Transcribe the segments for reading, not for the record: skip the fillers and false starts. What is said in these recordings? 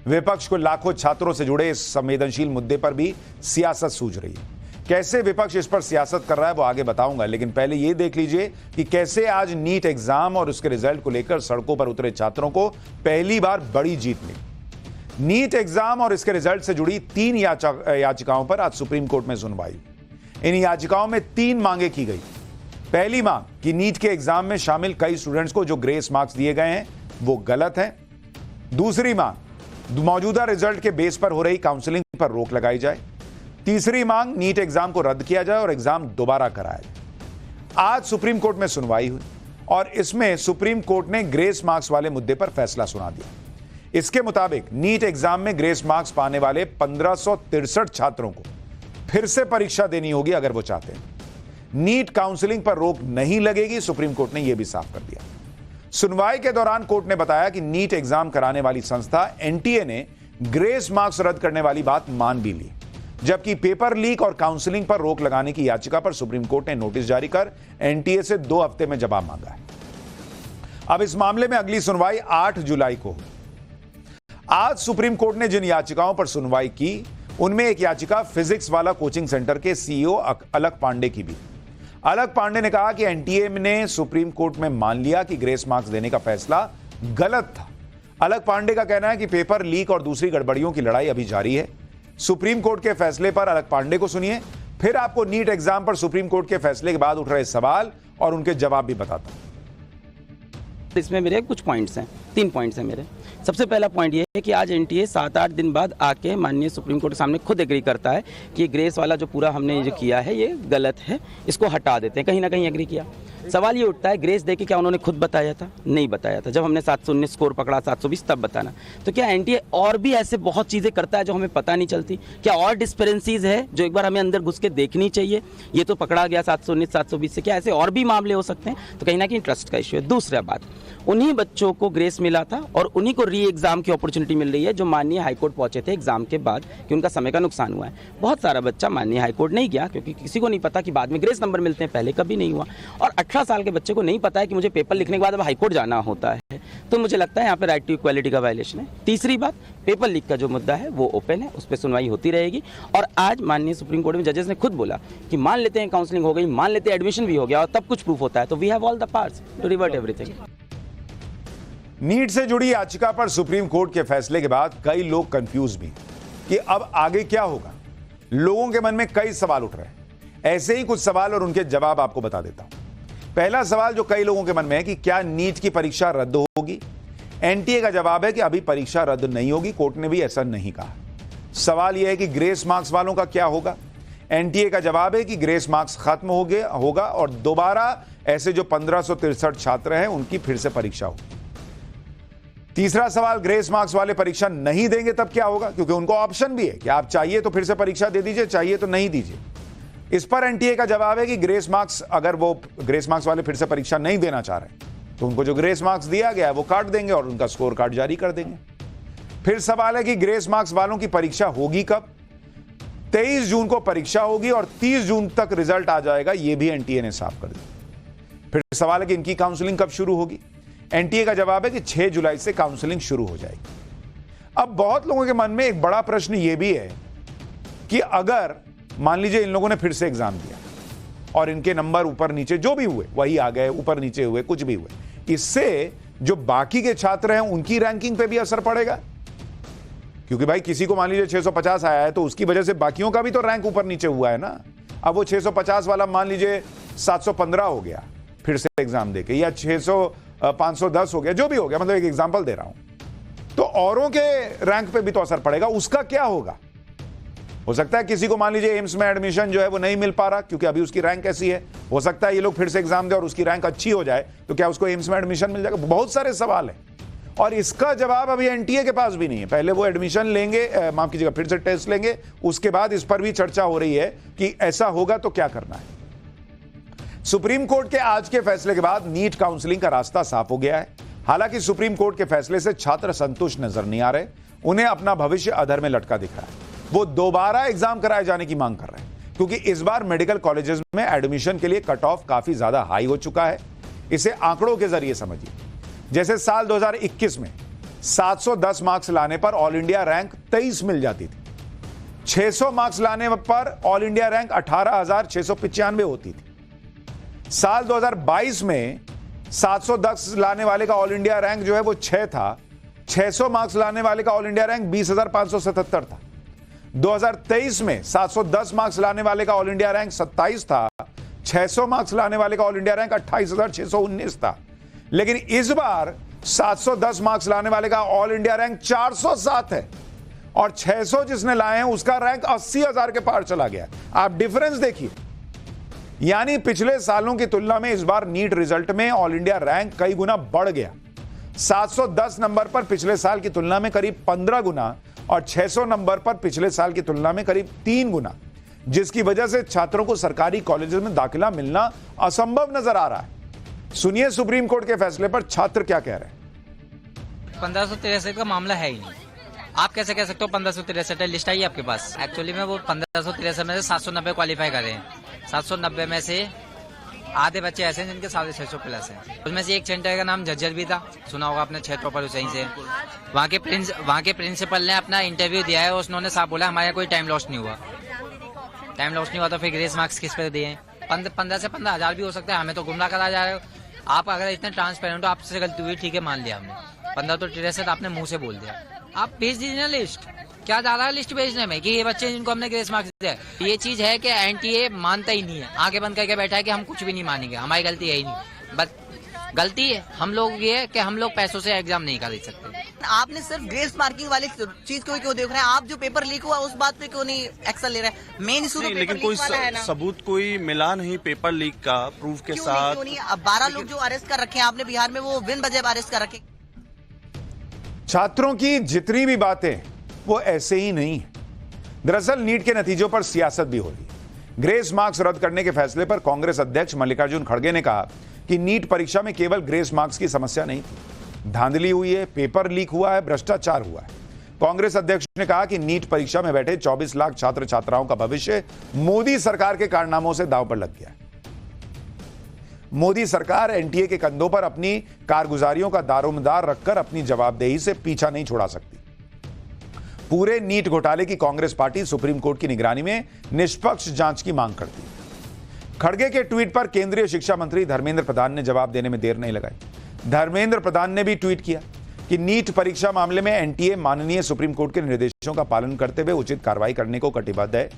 विपक्ष को लाखों छात्रों से जुड़े इस संवेदनशील मुद्दे पर भी सियासत सूझ रही है। कैसे विपक्ष इस पर सियासत कर रहा है वो आगे बताऊंगा, लेकिन पहले ये देख लीजिए कि कैसे आज नीट एग्जाम और उसके रिजल्ट को लेकर सड़कों पर उतरे छात्रों को पहली बार बड़ी जीत मिली। नीट एग्जाम और इसके रिजल्ट से जुड़ी 3 याचिकाओं पर आज सुप्रीम कोर्ट में सुनवाई। इन याचिकाओं में 3 मांगे की गई। पहली मांग कि नीट के एग्जाम में शामिल कई स्टूडेंट्स को जो ग्रेस मार्क्स दिए गए हैं वो गलत है। दूसरी मांग मौजूदा रिजल्ट के बेस पर हो रही काउंसलिंग पर रोक लगाई जाए। तीसरी मांग नीट एग्जाम को रद्द किया जाए और एग्जाम दोबारा कराया जाए। आज सुप्रीम कोर्ट में सुनवाई हुई और इसमें सुप्रीम कोर्ट ने ग्रेस मार्क्स वाले मुद्दे पर फैसला सुना दिया। इसके मुताबिक नीट एग्जाम में ग्रेस मार्क्स पाने वाले 1563 छात्रों को फिर से परीक्षा देनी होगी अगर वो चाहते हैं। नीट काउंसलिंग पर रोक नहीं लगेगी, सुप्रीम कोर्ट ने यह भी साफ कर दिया। सुनवाई के दौरान कोर्ट ने बताया कि नीट एग्जाम कराने वाली संस्था एनटीए ने ग्रेस मार्क्स रद्द करने वाली बात मान भी ली, जबकि पेपर लीक और काउंसलिंग पर रोक लगाने की याचिका पर सुप्रीम कोर्ट ने नोटिस जारी कर एनटीए से 2 हफ्ते में जवाब मांगा है। अब इस मामले में अगली सुनवाई 8 जुलाई को होगी। आज सुप्रीम कोर्ट ने जिन याचिकाओं पर सुनवाई की उनमें एक याचिका फिजिक्स वाला कोचिंग सेंटर के सीईओ अलक पांडे की भी। अलक पांडे ने कहा कि एनटीए ने सुप्रीम कोर्ट में मान लिया कि ग्रेस मार्क्स देने का फैसला गलत था। अलक पांडे का कहना है कि पेपर लीक और दूसरी गड़बड़ियों की लड़ाई अभी जारी है। सुप्रीम कोर्ट के फैसले पर अलक पांडे को सुनिए, फिर आपको नीट एग्जाम पर सुप्रीम कोर्ट के फैसले के बाद उठ रहे सवाल और उनके जवाब भी बताता हूं। इसमें मेरे कुछ पॉइंट्स हैं, 3 पॉइंट्स हैं मेरे। सबसे पहला पॉइंट ये है कि आज एनटीए 7-8 दिन बाद आके माननीय सुप्रीम कोर्ट के सामने खुद एग्री करता है कि ग्रेस वाला जो पूरा हमने जो किया है ये गलत है, इसको हटा देते हैं। कहीं ना कहीं एग्री किया। सवाल ये उठता है ग्रेस दे के क्या उन्होंने खुद बताया था? नहीं बताया था। जब हमने 719 स्कोर पकड़ा 720 तब बताना। तो क्या एनटीए और भी ऐसे बहुत चीज़ें करता है जो हमें पता नहीं चलती? क्या और डिस्पेरेंसीज है जो एक बार हमें अंदर घुस के देखनी चाहिए? ये तो पकड़ा गया 719 720 से, क्या ऐसे और भी मामले हो सकते हैं? तो कहीं ना कहीं ट्रस्ट का इश्यू है। दूसरा बात, उन्हीं बच्चों को ग्रेस मिला था और उन्हीं को री एग्जाम की अपॉर्चुनिटी मिल रही है जो माननीय हाईकोर्ट पहुंचे थे एग्जाम के बाद कि उनका समय का नुकसान हुआ है। बहुत सारा बच्चा माननीय हाईकोर्ट नहीं गया क्योंकि किसी को नहीं पता कि बाद में ग्रेस नंबर मिलते हैं, पहले कभी नहीं हुआ। और 18 साल के बच्चे को नहीं पता है कि मुझे पेपर लिखने के बाद अब हाईकोर्ट जाना होता है। तो मुझे लगता है यहाँ पे राइट टू इक्वालिटी का वायलेशन है। तीसरी बात, पेपर लीक का जो मुद्दा है वो ओपन है, उस पर सुनवाई होती रहेगी। और आज माननीय सुप्रीम कोर्ट में जजेस ने खुद बोला कि मान लेते हैं काउंसलिंग हो गई, मान लेते हैं एडमिशन भी हो गया और तब कुछ प्रूफ होता है तो we have all the parts to revert everything. NEET से जुड़ी याचिका पर सुप्रीम कोर्ट के फैसले के बाद कई लोग कंफ्यूज भी कि अब आगे क्या होगा। लोगों के मन में कई सवाल उठ रहे हैं। ऐसे ही कुछ सवाल और उनके जवाब आपको बता देता हूं। पहला सवाल जो कई लोगों के मन में है कि क्या नीट की परीक्षा रद्द होगी? एनटीए का जवाब है कि अभी परीक्षा रद्द नहीं होगी, कोर्ट ने भी ऐसा नहीं कहा। सवाल यह है कि ग्रेस मार्क्स वालों का क्या होगा? एनटीए का जवाब है कि ग्रेस मार्क्स खत्म होगा और दोबारा ऐसे जो 1563 छात्र हैं उनकी फिर से परीक्षा होगी। तीसरा सवाल, ग्रेस मार्क्स वाले परीक्षा नहीं देंगे तब क्या होगा? क्योंकि उनको ऑप्शन भी है कि आप चाहिए तो फिर से परीक्षा दे दीजिए, चाहिए तो नहीं दीजिए। इस पर एनटीए का जवाब है कि ग्रेस मार्क्स, अगर वो ग्रेस मार्क्स वाले फिर से परीक्षा नहीं देना चाह रहे तो उनको जो ग्रेस मार्क्स दिया गया है वो काट देंगे और उनका स्कोर कार्ड जारी कर देंगे। फिर सवाल है कि ग्रेस मार्क्स वालों की परीक्षा होगी कब? 23 जून को परीक्षा होगी और 30 जून तक रिजल्ट आ जाएगा, यह भी एनटीए ने साफ कर दिया। फिर सवाल है कि इनकी काउंसलिंग कब शुरू होगी? एनटीए का जवाब है कि 6 जुलाई से काउंसलिंग शुरू हो जाएगी। अब बहुत लोगों के मन में एक बड़ा प्रश्न यह भी है कि अगर मान लीजिए इन लोगों ने फिर से एग्जाम दिया और इनके नंबर ऊपर नीचे जो भी हुए वही आ गए, ऊपर नीचे हुए, कुछ भी हुए, इससे जो बाकी के छात्र हैं उनकी रैंकिंग पे भी असर पड़ेगा। क्योंकि भाई किसी को मान लीजिए 650 आया है तो उसकी वजह से बाकियों का भी तो रैंक ऊपर नीचे हुआ है ना। अब वो 650 वाला मान लीजिए 715 हो गया फिर से एग्जाम देके, या 510 हो गया, जो भी हो गया, मतलब एक एग्जांपल दे रहा हूं, तो औरों के रैंक पे भी तो असर पड़ेगा। उसका क्या होगा? हो सकता है किसी को मान लीजिए एम्स में एडमिशन जो है वो नहीं मिल पा रहा क्योंकि अभी उसकी रैंक ऐसी है। हो सकता है ये लोग फिर से एग्जाम दे और उसकी रैंक अच्छी हो जाए तो क्या उसको एम्स में एडमिशन मिल जाएगा? बहुत सारे सवाल हैं और इसका जवाब अभी एनटीए के पास भी नहीं है। पहले वो एडमिशन लेंगे, माफ कीजिएगा, फिर से टेस्ट लेंगे, उसके बाद इस पर भी चर्चा हो रही है कि ऐसा होगा तो क्या करना है। सुप्रीम कोर्ट के आज के फैसले के बाद नीट काउंसलिंग का रास्ता साफ हो गया है। हालांकि सुप्रीम कोर्ट के फैसले से छात्र संतुष्ट नजर नहीं आ रहे, उन्हें अपना भविष्य अधर में लटका दिख रहा है। वो दोबारा एग्जाम कराए जाने की मांग कर रहे हैं क्योंकि इस बार मेडिकल कॉलेजेस में एडमिशन के लिए कट ऑफ काफी ज्यादा हाई हो चुका है। इसे आंकड़ों के जरिए समझिए। जैसे साल 2021 में 710 मार्क्स लाने पर ऑल इंडिया रैंक 23 मिल जाती थी। 600 मार्क्स लाने पर ऑल इंडिया रैंक 18,695 होती थी। साल 2022 में 710 लाने वाले का ऑल इंडिया रैंक जो है वो 6 था। 600 मार्क्स लाने वाले का ऑल इंडिया रैंक 20,577 था। 2023 में 710 मार्क्स लाने वाले का ऑल इंडिया रैंक 27 था। 600 मार्क्स लाने वाले का ऑल इंडिया रैंक 28,619 था। लेकिन इस बार 710 मार्क्स लाने वाले का ऑल इंडिया रैंक 407 है और 600 जिसने लाए हैं उसका रैंक 80,000 के पार चला गया। आप डिफरेंस देखिए, यानी पिछले सालों की तुलना में इस बार नीट रिजल्ट में ऑल इंडिया रैंक कई गुना बढ़ गया। 710 नंबर पर पिछले साल की तुलना में करीब 15 गुना और 600 नंबर पर पिछले साल की तुलना में करीब 3 गुना, जिसकी वजह से छात्रों को सरकारी कॉलेजों में दाखिला मिलना असंभव नजर आ रहा है। सुनिए सुप्रीम कोर्ट के फैसले पर छात्र क्या कह रहे हैं। 1563 का मामला है ही नहीं। आप कैसे कह सकते हो 1563 है? लिस्ट आई है आपके पास? एक्चुअली में वो 1563 में से 790 क्वालिफाई करे हैं। 790 में से आधे बच्चे ऐसे हैं जिनके 650 प्लस हैं। उसमें से एक सेंटर का नाम झज्जर भी था, सुना होगा आपने, 6 टॉपर हुसैन से। वहाँ के प्रिंसिपल ने अपना इंटरव्यू दिया है, उसने साफ बोला हमारे कोई टाइम लॉस नहीं हुआ। टाइम लॉस नहीं हुआ तो फिर ग्रेस मार्क्स किस पे दिए? 15 से 15,000 भी हो सकता है। हमें तो गुमराह करा जा रहे हो आप। अगर इतने ट्रांसपेरेंट हो, आपसे गलती हुई, ठीक है, मान लिया हमने। 1563 आपने मुंह से बोल दिया। आप भेज दीजिए ना लिस्ट। क्या जा रहा है लिस्ट भेजने में कि ये बच्चे जिनको हमने ग्रेस मार्क्स दिया? ये चीज है कि एनटीए मानता ही नहीं है, आगे बंद करके बैठा है कि हम कुछ भी नहीं मानेंगे, हमारी गलती है ही नहीं। बस गलती हम लोग ये है कि हम लोग पैसों से एग्जाम नहीं खरीद सकते। आपने सिर्फ ग्रेस मार्किंग वाली चीज को क्यों देख रहे हैं? आप जो पेपर लीक हुआ उस बात पे क्यों नहीं एक्शन ले रहे हैं? मेन इशू तो लेकिन कोई सबूत कोई मिला नहीं पेपर लीक का प्रूफ के साथ। क्यों नहीं? अब 12 लोग जो अरेस्ट कर रखे हैं आपने बिहार में, वो बिन वजह अरेस्ट कर रखे। छात्रों की जितनी भी बातें वो ऐसे ही नहीं है। दरअसल नीट के नतीजों पर सियासत भी हो रही है। ग्रेस मार्क्स रद्द करने के फैसले पर कांग्रेस अध्यक्ष मल्लिकार्जुन खड़गे ने कहा कि नीट परीक्षा में केवल ग्रेस मार्क्स की समस्या नहीं थी, धांधली हुई है, पेपर लीक हुआ है, भ्रष्टाचार हुआ है। कांग्रेस अध्यक्ष ने कहा कि नीट परीक्षा में बैठे 24 लाख छात्र छात्राओं का भविष्य मोदी सरकार के कारनामों से दांव पर लग गया है। मोदी सरकार एनटीए के कंधों पर अपनी कारगुजारियों का दारोमदार रखकर अपनी जवाबदेही से पीछा नहीं छुड़ा सकती। पूरे नीट घोटाले की कांग्रेस पार्टी सुप्रीम कोर्ट की निगरानी में निष्पक्ष जांच की मांग करती है। खड़गे के ट्वीट पर केंद्रीय शिक्षा मंत्री धर्मेंद्र प्रधान ने जवाब देने में देर नहीं लगाई। धर्मेंद्र प्रधान ने भी ट्वीट किया कि नीट परीक्षा मामले में एनटीए माननीय सुप्रीम कोर्ट के निर्देशों का पालन करते हुए उचित कार्रवाई करने को कटिबद्ध है।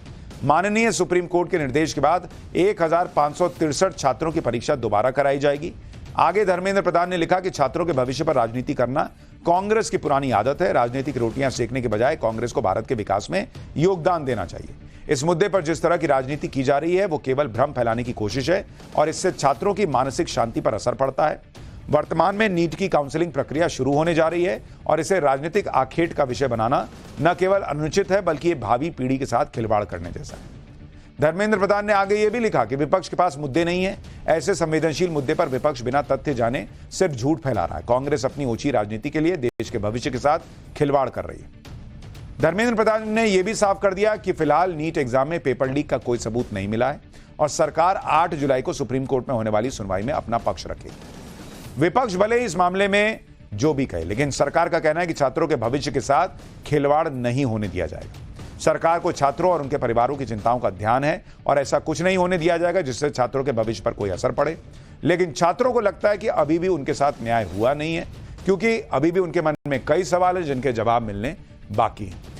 माननीय सुप्रीम कोर्ट के निर्देश के बाद 1563 छात्रों की परीक्षा दोबारा कराई जाएगी। आगे धर्मेंद्र प्रधान ने लिखा कि छात्रों के भविष्य पर राजनीति करना कांग्रेस की पुरानी आदत है। राजनीतिक रोटियां सेकने के बजाय कांग्रेस को भारत के विकास में योगदान देना चाहिए। इस मुद्दे पर जिस तरह की राजनीति की जा रही है वो केवल भ्रम फैलाने की कोशिश है और इससे छात्रों की मानसिक शांति पर असर पड़ता है। वर्तमान में नीट की काउंसलिंग प्रक्रिया शुरू होने जा रही है और इसे राजनीतिक आखेट का विषय बनाना न केवल अनुचित है बल्कि ये भावी पीढ़ी के साथ खिलवाड़ करने जैसा है। धर्मेंद्र प्रधान ने आगे ये भी लिखा कि विपक्ष के पास मुद्दे नहीं है। ऐसे संवेदनशील मुद्दे पर विपक्ष बिना तथ्य जाने सिर्फ झूठ फैला रहा है। कांग्रेस अपनी ओछी राजनीति के लिए देश के भविष्य के साथ खिलवाड़ कर रही है। धर्मेंद्र प्रधान ने यह भी साफ कर दिया कि फिलहाल नीट एग्जाम में पेपर लीक का कोई सबूत नहीं मिला है और सरकार 8 जुलाई को सुप्रीम कोर्ट में होने वाली सुनवाई में अपना पक्ष रखेगी। विपक्ष भले इस मामले में जो भी कहे, लेकिन सरकार का कहना है कि छात्रों के भविष्य के साथ खिलवाड़ नहीं होने दिया जाएगा। सरकार को छात्रों और उनके परिवारों की चिंताओं का ध्यान है और ऐसा कुछ नहीं होने दिया जाएगा जिससे छात्रों के भविष्य पर कोई असर पड़े। लेकिन छात्रों को लगता है कि अभी भी उनके साथ न्याय हुआ नहीं है, क्योंकि अभी भी उनके मन में कई सवाल हैं जिनके जवाब मिलने बाकी हैं।